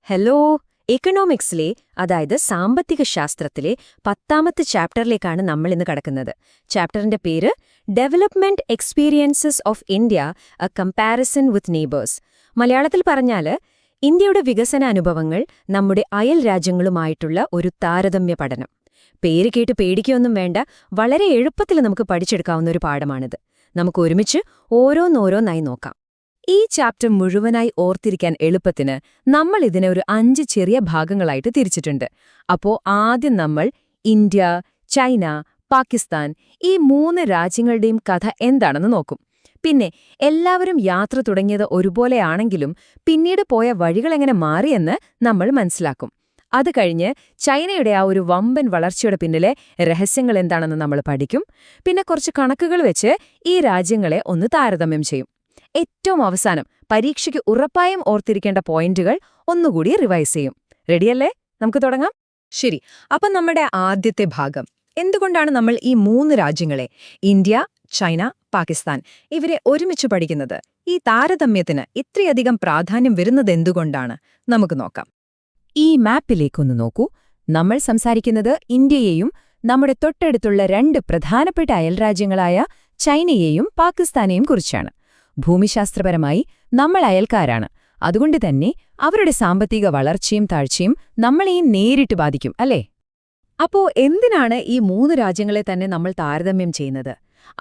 Hello. എക്കണോമിക്സിലെ അതായത് സാമ്പത്തിക ശാസ്ത്രത്തിലെ 10ാമത്തെ ചാപ്റ്ററിലേക്കാണ് നമ്മളിന്ന് കടക്കുന്നത്. ചാപ്റ്ററിന്റെ പേര് development experiences of India, A comparison with neighbours. മലയാളത്തിൽ പറഞ്ഞാൽ ഇന്ത്യയുടെ വികസന അനുഭവങ്ങൾ നമ്മുടെ അയൽ രാജ്യങ്ങളുമായിട്ടുള്ള ഒരു താരതമ്യ പഠനം. പേര് കേട്ട് പേടിക്കൊന്നും വേണ്ട, വളരെ എളുപ്പത്തിൽ നമുക്ക് പഠിച്ചെടുക്കാവുന്ന ഒരു പാഠമാണിത്. നമുക്ക് ഒരുമിച്ച് ഓരോന്നോരോന്നായി നോക്കാം. ഈ ചാപ്റ്റർ മുഴുവനായി ഓർത്തിരിക്കാൻ എളുപ്പത്തിന് നമ്മൾ ഇതിനെ ഒരു 5 ചെറിയ ഭാഗങ്ങളായിട്ട് തിരിച്ചിട്ടുണ്ട്. അപ്പോ ആദ്യം നമ്മൾ ഇന്ത്യ, ചൈന, പാകിസ്ഥാൻ ഈ 3 രാജ്യങ്ങളുടെയും കഥ എന്താണെന്ന് നോക്കും. പിന്നെ എല്ലാവരും യാത്ര തുടങ്ങിയത് ഒരുപോലെയാണെങ്കിലും പിന്നീട് പോയ വഴികളെങ്ങനെ മാറിയെന്ന് നമ്മൾ മനസ്സിലാക്കും. അത് കഴിഞ്ഞ് ചൈനയുടെ ആ ഒരു വമ്പൻ വളർച്ചയുടെ പിന്നിലെ രഹസ്യങ്ങൾ എന്താണെന്ന് നമ്മൾ പഠിക്കും. പിന്നെ കുറച്ച് കണക്കുകൾ വെച്ച് ഈ രാജ്യങ്ങളെ ഒന്ന് താരതമ്യം ചെയ്യും. ഏറ്റവും അവസാനം പരീക്ഷയ്ക്ക് ഉറപ്പായും ഓർത്തിരിക്കേണ്ട പോയിന്റുകൾ ഒന്നുകൂടി റിവൈസ് ചെയ്യും. റെഡിയല്ലേ? നമുക്ക് തുടങ്ങാം. ശരി, അപ്പം നമ്മുടെ ആദ്യത്തെ ഭാഗം, എന്തുകൊണ്ടാണ് നമ്മൾ ഈ 3 രാജ്യങ്ങളെ ഇന്ത്യ, ചൈന, പാകിസ്ഥാൻ ഇവരെ ഒരുമിച്ച് പഠിക്കുന്നത്? ഈ താരതമ്യത്തിന് ഇത്രയധികം പ്രാധാന്യം വരുന്നത് എന്തുകൊണ്ടാണ്? നമുക്ക് നോക്കാം. ഈ മാപ്പിലേക്കൊന്ന് നോക്കൂ. നമ്മൾ സംസാരിക്കുന്നത് ഇന്ത്യയെയും നമ്മുടെ തൊട്ടടുത്തുള്ള 2 പ്രധാനപ്പെട്ട അയൽരാജ്യങ്ങളായ ചൈനയെയും പാകിസ്ഥാനെയും കുറിച്ചാണ്. ഭൂമിശാസ്ത്രപരമായി നമ്മൾ അയൽക്കാരാണ്. അതുകൊണ്ട് തന്നെ അവരുടെ സാമ്പത്തിക വളർച്ചയും താഴ്ചയും നമ്മളെയും നേരിട്ട് ബാധിക്കും, അല്ലേ? അപ്പോ എന്തിനാണ് ഈ 3 രാജ്യങ്ങളെ തന്നെ നമ്മൾ താരതമ്യം ചെയ്യുന്നത്?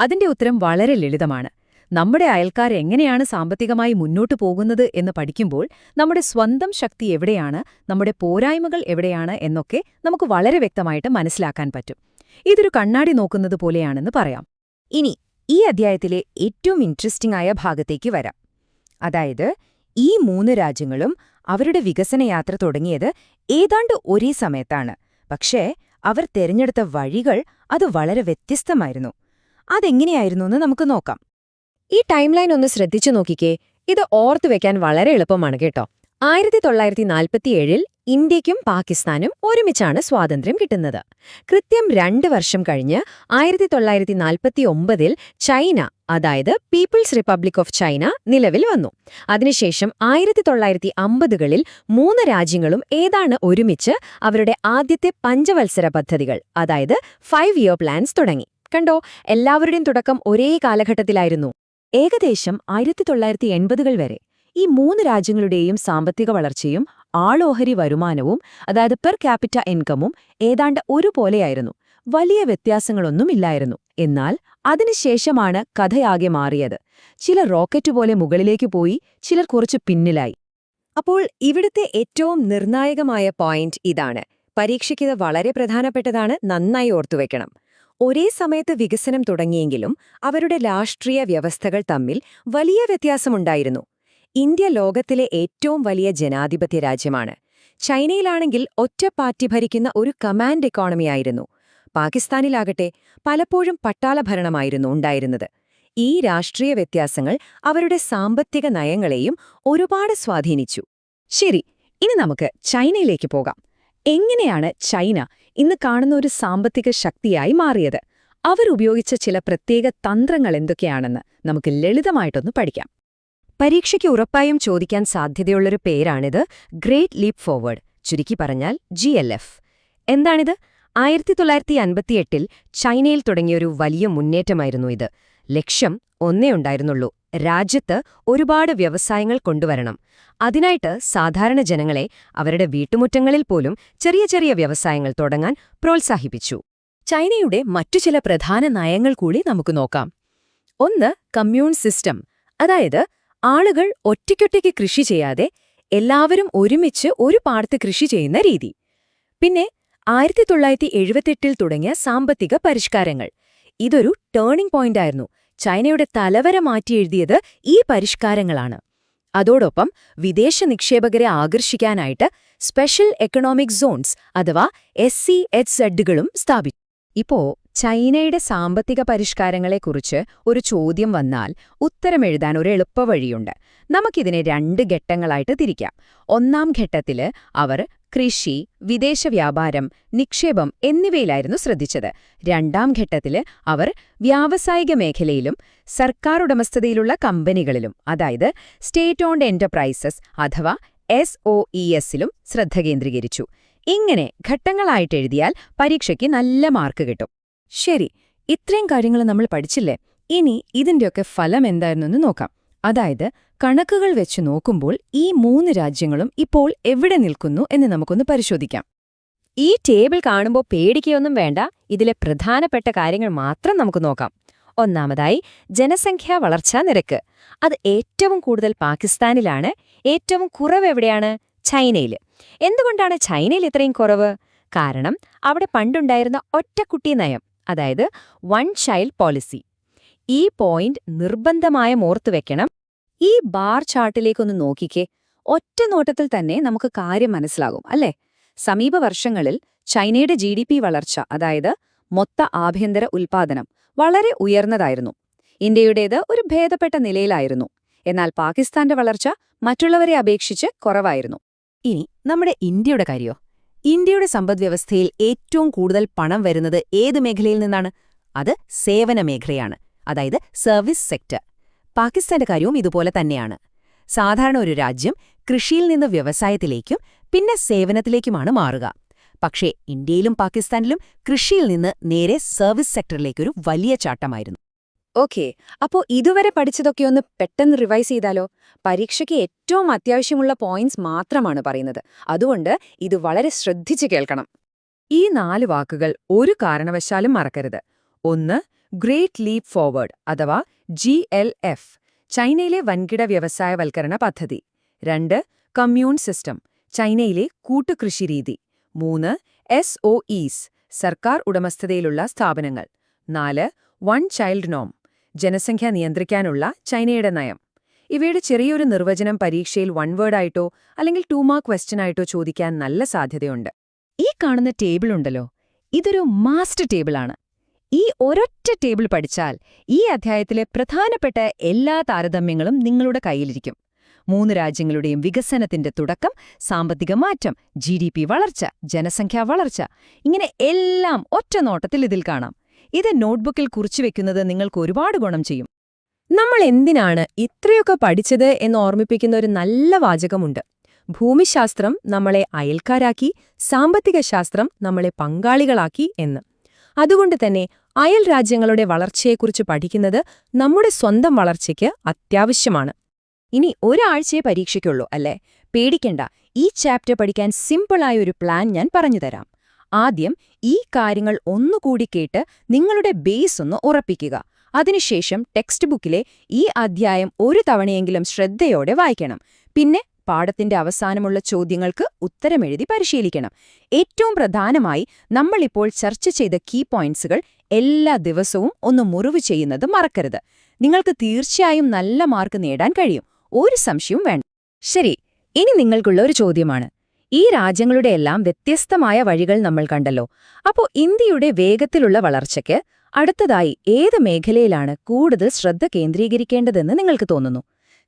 അതിന്റെ ഉത്തരം വളരെ ലളിതമാണ്. നമ്മുടെ അയൽക്കാർ എങ്ങനെയാണ് സാമ്പത്തികമായി മുന്നോട്ടു പോകുന്നത് എന്ന് പഠിക്കുമ്പോൾ നമ്മുടെ സ്വന്തം ശക്തി എവിടെയാണ്, നമ്മുടെ പോരായ്മകൾ എവിടെയാണ് എന്നൊക്കെ നമുക്ക് വളരെ വ്യക്തമായിട്ട് മനസ്സിലാക്കാൻ പറ്റും. ഇതൊരു കണ്ണാടി നോക്കുന്നത് പോലെയാണെന്ന് പറയാം. ഇനി ഈ അധ്യായത്തിലെ ഏറ്റവും ഇൻട്രസ്റ്റിംഗ് ആയ ഭാഗത്തേക്ക് വരാം. അതായത് ഈ 3 രാജ്യങ്ങളും അവരുടെ വികസനയാത്ര തുടങ്ങിയത് ഏതാണ്ട് ഒരേ സമയത്താണ്. പക്ഷേ അവർ തിരഞ്ഞെടുത്ത വഴികൾ അത് വളരെ വ്യത്യസ്തമായിരുന്നു. അതെങ്ങനെയായിരുന്നുവെന്ന് നമുക്ക് നോക്കാം. ഈ ടൈം ലൈൻ ഒന്ന് ശ്രദ്ധിച്ചു നോക്കിക്കേ. ഇത് ഓർത്തുവെക്കാൻ വളരെ എളുപ്പമാണ് കേട്ടോ. 1947-ൽ ഇന്ത്യയ്ക്കും പാകിസ്ഥാനും ഒരുമിച്ചാണ് സ്വാതന്ത്ര്യം കിട്ടുന്നത്. കൃത്യം 2 വർഷം കഴിഞ്ഞ് 1949-ൽ ചൈന, അതായത് പീപ്പിൾസ് റിപ്പബ്ലിക് ഓഫ് ചൈന നിലവിൽ വന്നു. അതിനുശേഷം 1950കളിൽ 3 രാജ്യങ്ങളും ഏതാണ് ഒരുമിച്ച് അവരുടെ ആദ്യത്തെ പഞ്ചവത്സര പദ്ധതികൾ, അതായത് 5-year പ്ലാൻസ് തുടങ്ങി. കണ്ടോ, എല്ലാവരുടെയും തുടക്കം ഒരേ കാലഘട്ടത്തിലായിരുന്നു. ഏകദേശം 1980കൾ വരെ ഈ 3 രാജ്യങ്ങളുടെയും സാമ്പത്തിക വളർച്ചയും ആളോഹരി വരുമാനവും, അതായത് പെർ ക്യാപിറ്റ ഇൻകമും ഏതാണ്ട് ഒരുപോലെയായിരുന്നു. വലിയ വ്യത്യാസങ്ങളൊന്നുമില്ലായിരുന്നു. എന്നാൽ അതിനുശേഷമാണ് കഥയാകെ മാറിയത്. ചിലർ റോക്കറ്റ് പോലെ മുകളിലേക്ക് പോയി, ചിലർ കുറച്ച് പിന്നിലായി. അപ്പോൾ ഇവിടുത്തെ ഏറ്റവും നിർണായകമായ പോയിന്റ് ഇതാണ്. പരീക്ഷയ്ക്കിത് വളരെ പ്രധാനപ്പെട്ടതാണ്, നന്നായി ഓർത്തുവെക്കണം. ഒരേ സമയത്ത് വികസനം തുടങ്ങിയെങ്കിലും അവരുടെ രാഷ്ട്രീയ വ്യവസ്ഥകൾ തമ്മിൽ വലിയ വ്യത്യാസമുണ്ടായിരുന്നു. ഇന്ത്യ ലോകത്തിലെ ഏറ്റവും വലിയ ജനാധിപത്യ രാജ്യമാണ്. ചൈനയിലാണെങ്കിൽ ഒറ്റ പാർട്ടി ഭരിക്കുന്ന ഒരു കമാൻഡ് എക്കോണമിയായിരുന്നു. പാകിസ്ഥാനിലാകട്ടെ പലപ്പോഴും പട്ടാള ഭരണമായിരുന്നു ഉണ്ടായിരുന്നത്. ഈ രാഷ്ട്രീയ വ്യത്യാസങ്ങൾ അവരുടെ സാമ്പത്തിക നയങ്ങളെയും ഒരുപാട് സ്വാധീനിച്ചു. ശരി, ഇനി നമുക്ക് ചൈനയിലേക്ക് പോകാം. എങ്ങനെയാണ് ചൈന ഇന്ന് കാണുന്ന ഒരു സാമ്പത്തിക ശക്തിയായി മാറിയത്? അവരുപയോഗിച്ച ചില പ്രത്യേക തന്ത്രങ്ങൾ എന്തൊക്കെയാണെന്ന് നമുക്ക് ലളിതമായിട്ടൊന്ന് പഠിക്കാം. പരീക്ഷയ്ക്ക് ഉറപ്പായും ചോദിക്കാൻ സാധ്യതയുള്ളൊരു പേരാണിത്, ഗ്രേറ്റ് ലീപ്പ് ഫോർവേഡ്, ചുരുക്കി പറഞ്ഞാൽ GLF. എന്താണിത്? 1958ൽ ചൈനയിൽ തുടങ്ങിയൊരു വലിയ മുന്നേറ്റമായിരുന്നു ഇത്. ലക്ഷ്യം ഒന്നേ ഉണ്ടായിരുന്നുള്ളൂ, രാജ്യത്ത് ഒരുപാട് വ്യവസായങ്ങൾ കൊണ്ടുവരണം. അതിനായിട്ട് സാധാരണ ജനങ്ങളെ അവരുടെ വീട്ടുമുറ്റങ്ങളിൽ പോലും ചെറിയ ചെറിയ വ്യവസായങ്ങൾ തുടങ്ങാൻ പ്രോത്സാഹിപ്പിച്ചു. ചൈനയുടെ മറ്റു ചില പ്രധാന നയങ്ങൾ കൂടി നമുക്ക് നോക്കാം. ഒന്ന്, കമ്മ്യൂൺ സിസ്റ്റം, അതായത് ആളുകൾ ഒറ്റയ്ക്കൊറ്റയ്ക്ക് കൃഷി ചെയ്യാതെ എല്ലാവരും ഒരുമിച്ച് ഒരു പാടത്ത് കൃഷി ചെയ്യുന്ന രീതി. പിന്നെ 1978ൽ തുടങ്ങിയ സാമ്പത്തിക പരിഷ്കാരങ്ങൾ. ഇതൊരു ടേണിംഗ് പോയിന്റായിരുന്നു. ചൈനയുടെ തലവര മാറ്റിയെഴുതിയത് ഈ പരിഷ്കാരങ്ങളാണ്. അതോടൊപ്പം വിദേശ നിക്ഷേപകരെ ആകർഷിക്കാനായിട്ട് സ്പെഷ്യൽ എക്കണോമിക് സോൺസ് അഥവാ SEZകളും സ്ഥാപിച്ചു. ഇപ്പോ ചൈനയുടെ സാമ്പത്തിക പരിഷ്കാരങ്ങളെക്കുറിച്ച് ഒരു ചോദ്യം വന്നാൽ ഉത്തരമെഴുതാൻ ഒരു എളുപ്പവഴിയുണ്ട്. നമുക്കിതിനെ 2 ഘട്ടങ്ങളായിട്ട് തിരിക്കാം. ഒന്നാം ഘട്ടത്തില് അവർ കൃഷി, വിദേശ വ്യാപാരം, നിക്ഷേപം എന്നിവയിലായിരുന്നു ശ്രദ്ധിച്ചത്. രണ്ടാം ഘട്ടത്തില് അവർ വ്യാവസായിക മേഖലയിലും സർക്കാർ ഉടമസ്ഥതയിലുള്ള കമ്പനികളിലും, അതായത് സ്റ്റേറ്റ് ഓൺഡ് എന്റർപ്രൈസസ് അഥവാ SOESലും ശ്രദ്ധ കേന്ദ്രീകരിച്ചു. ഇങ്ങനെ ഘട്ടങ്ങളായിട്ട് എഴുതിയാൽ പരീക്ഷയ്ക്ക് നല്ല മാർക്ക് കിട്ടും. ശരി, ഇത്രയും കാര്യങ്ങൾ നമ്മൾ പഠിച്ചില്ലേ? ഇനി ഇതിന്റെയൊക്കെ ഫലം എന്തായിരുന്നെന്ന് നോക്കാം. അതായത് കണക്കുകൾ വെച്ച് നോക്കുമ്പോൾ ഈ 3 രാജ്യങ്ങളും ഇപ്പോൾ എവിടെ നിൽക്കുന്നു എന്ന് നമുക്കൊന്ന് പരിശോധിക്കാം. ഈ ടേബിൾ കാണുമ്പോൾ പേടിക്കുകയൊന്നും വേണ്ട. ഇതിലെ പ്രധാനപ്പെട്ട കാര്യങ്ങൾ മാത്രം നമുക്ക് നോക്കാം. ഒന്നാമതായി ജനസംഖ്യാ വളർച്ചാ നിരക്ക്. അത് ഏറ്റവും കൂടുതൽ പാകിസ്ഥാനിലാണ്. ഏറ്റവും കുറവ് എവിടെയാണ്? ചൈനയിൽ. എന്തുകൊണ്ടാണ് ചൈനയിൽ ഇത്രയും കുറവ്? കാരണം അവിടെ പണ്ടുണ്ടായിരുന്ന ഒറ്റക്കുട്ടി നയം, അതായത് വൺ ചൈൽഡ് പോളിസി. ഈ പോയിന്റ് നിർബന്ധമായും ഓർത്തുവെക്കണം. ഈ ബാർ ചാർട്ടിലേക്കൊന്ന് നോക്കിക്കേ. ഒറ്റ നോട്ടത്തിൽ തന്നെ നമുക്ക് കാര്യം മനസ്സിലാകും, അല്ലേ? സമീപ വർഷങ്ങളിൽ ചൈനയുടെ GDP വളർച്ച, അതായത് മൊത്ത ആഭ്യന്തര ഉൽപ്പാദനം, വളരെ ഉയർന്നതായിരുന്നു. ഇന്ത്യയുടേത് ഒരു ഭേദപ്പെട്ട നിലയിലായിരുന്നു. എന്നാൽ പാകിസ്ഥാന്റെ വളർച്ച മറ്റുള്ളവരെ അപേക്ഷിച്ച് കുറവായിരുന്നു. ഇനി നമ്മുടെ ഇന്ത്യയുടെ കാര്യമോ? ഇന്ത്യയുടെ സമ്പദ്വ്യവസ്ഥയിൽ ഏറ്റവും കൂടുതൽ പണം വരുന്നത് ഏത് മേഖലയിൽ നിന്നാണ്? അത് സേവന മേഖലയാണ്, അതായത് സർവീസ് സെക്ടർ. പാകിസ്ഥാന്റെ കാര്യവും ഇതുപോലെ തന്നെയാണ്. സാധാരണ ഒരു രാജ്യം കൃഷിയിൽ നിന്ന് വ്യവസായത്തിലേക്കും പിന്നെ സേവനത്തിലേക്കുമാണ് മാറുക. പക്ഷേ ഇന്ത്യയിലും പാകിസ്ഥാനിലും കൃഷിയിൽ നിന്ന് നേരെ സർവീസ് സെക്ടറിലേക്കൊരു വലിയ ചാട്ടമായിരുന്നു. ഓക്കേ, അപ്പോ ഇതുവരെ പഠിച്ചതൊക്കെ ഒന്ന് പെട്ടെന്ന് റിവൈസ് ചെയ്താലോ? പരീക്ഷയ്ക്ക് ഏറ്റവും അത്യാവശ്യമുള്ള പോയിന്റ്സ് മാത്രമാണ് പറയുന്നത്. അതുകൊണ്ട് ഇത് വളരെ ശ്രദ്ധിച്ച് കേൾക്കണം. ഈ 4 വാക്കുകൾ ഒരു കാരണവശാലും മറക്കരുത്. 1. ഗ്രേറ്റ് ലീപ്പ് ഫോർവേഡ് അഥവാ GLF, ചൈനയിലെ വൻകിട വ്യവസായവൽക്കരണ പദ്ധതി. 2. കമ്മ്യൂൺ സിസ്റ്റം, ചൈനയിലെ കൂട്ടുകൃഷിരീതി. 3. SOEs, സർക്കാർ ഉടമസ്ഥതയിലുള്ള സ്ഥാപനങ്ങൾ. 4. വൺ ചൈൽഡ് നോം, ജനസംഖ്യ നിയന്ത്രിക്കാനുള്ള ചൈനയുടെ നയം. ഇവയുടെ ചെറിയൊരു നിർവചനം പരീക്ഷയിൽ 1 വേർഡായിട്ടോ അല്ലെങ്കിൽ 2 മാർക്ക് ക്വസ്റ്റ്യനായിട്ടോ ചോദിക്കാൻ നല്ല സാധ്യതയുണ്ട്. ഈ കാണുന്ന ടേബിൾ ഉണ്ടല്ലോ, ഇതൊരു മാസ്റ്റർ ടേബിളാണ്. ഈ ഒരൊറ്റ ടേബിൾ പഠിച്ചാൽ ഈ അധ്യായത്തിലെ പ്രധാനപ്പെട്ട എല്ലാ താരതമ്യങ്ങളും നിങ്ങളുടെ കയ്യിലിരിക്കും. 3 രാജ്യങ്ങളുടെയും വികസനത്തിന്റെ തുടക്കം, സാമ്പത്തിക മാറ്റം, GDP വളർച്ച, ജനസംഖ്യാ വളർച്ച, ഇങ്ങനെ എല്ലാം ഒറ്റ നോട്ടത്തിൽ ഇതിൽ കാണാം. ഇത് നോട്ട്ബുക്കിൽ കുറിച്ചുവെക്കുന്നത് നിങ്ങൾക്ക് ഒരുപാട് ഗുണം ചെയ്യും. നമ്മൾ എന്തിനാണ് ഇത്രയൊക്കെ പഠിച്ചത് എന്ന് ഓർമ്മിപ്പിക്കുന്ന ഒരു നല്ല വാചകമുണ്ട്. ഭൂമിശാസ്ത്രം നമ്മളെ അയൽക്കാരാക്കി, സാമ്പത്തിക ശാസ്ത്രം നമ്മളെ പങ്കാളികളാക്കി എന്ന്. അതുകൊണ്ട് തന്നെ അയൽ രാജ്യങ്ങളുടെ വളർച്ചയെക്കുറിച്ച് പഠിക്കുന്നത് നമ്മുടെ സ്വന്തം വളർച്ചയ്ക്ക് അത്യാവശ്യമാണ്. ഇനി ഒരാഴ്ചയെ പരീക്ഷയ്ക്കുള്ളൂ, അല്ലേ? പേടിക്കണ്ട. ഈ ചാപ്റ്റർ പഠിക്കാൻ സിമ്പിളായ ഒരു പ്ലാൻ ഞാൻ പറഞ്ഞുതരാം. ആദ്യം ഈ കാര്യങ്ങൾ ഒന്നുകൂടി കേട്ട് നിങ്ങളുടെ ബേസ് ഒന്ന് ഉറപ്പിക്കുക. അതിനുശേഷം ടെക്സ്റ്റ് ബുക്കിലെ ഈ അധ്യായം ഒരു തവണയെങ്കിലും ശ്രദ്ധയോടെ വായിക്കണം. പിന്നെ പാഠത്തിന്റെ അവസാനമുള്ള ചോദ്യങ്ങൾക്ക് ഉത്തരമെഴുതി പരിശീലിക്കണം. ഏറ്റവും പ്രധാനമായി നമ്മളിപ്പോൾ ചർച്ച ചെയ്ത കീ പോയിന്റ്സുകൾ എല്ലാ ദിവസവും ഒന്ന് മുറിവ് ചെയ്യുന്നത് മറക്കരുത്. നിങ്ങൾക്ക് തീർച്ചയായും നല്ല മാർക്ക് നേടാൻ കഴിയും, ഒരു സംശയവും വേണ്ട. ശരി, ഇനി നിങ്ങൾക്കുള്ള ഒരു ചോദ്യമാണ്. ഈ രാജ്യങ്ങളുടെയെല്ലാം വ്യത്യസ്തമായ വഴികൾ നമ്മൾ കണ്ടല്ലോ. അപ്പോൾ ഇന്ത്യയുടെ വേഗത്തിലുള്ള വളർച്ചയ്ക്ക് അടുത്തതായി ഏത് മേഖലയിലാണ് കൂടുതൽ ശ്രദ്ധ കേന്ദ്രീകരിക്കേണ്ടതെന്ന് നിങ്ങൾക്ക് തോന്നുന്നു?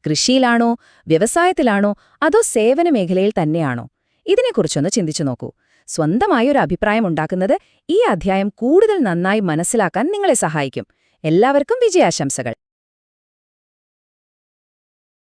കൃഷിയിലാണോ, വ്യവസായത്തിലാണോ, അതോ സേവന മേഖലയിൽ തന്നെയാണോ? ഇതിനെക്കുറിച്ചൊന്ന് ചിന്തിച്ചു നോക്കൂ. സ്വന്തമായൊരു അഭിപ്രായം ഉണ്ടാക്കുന്നത് ഈ അധ്യായം കൂടുതൽ നന്നായി മനസ്സിലാക്കാൻ നിങ്ങളെ സഹായിക്കും. എല്ലാവർക്കും വിജയാശംസകൾ.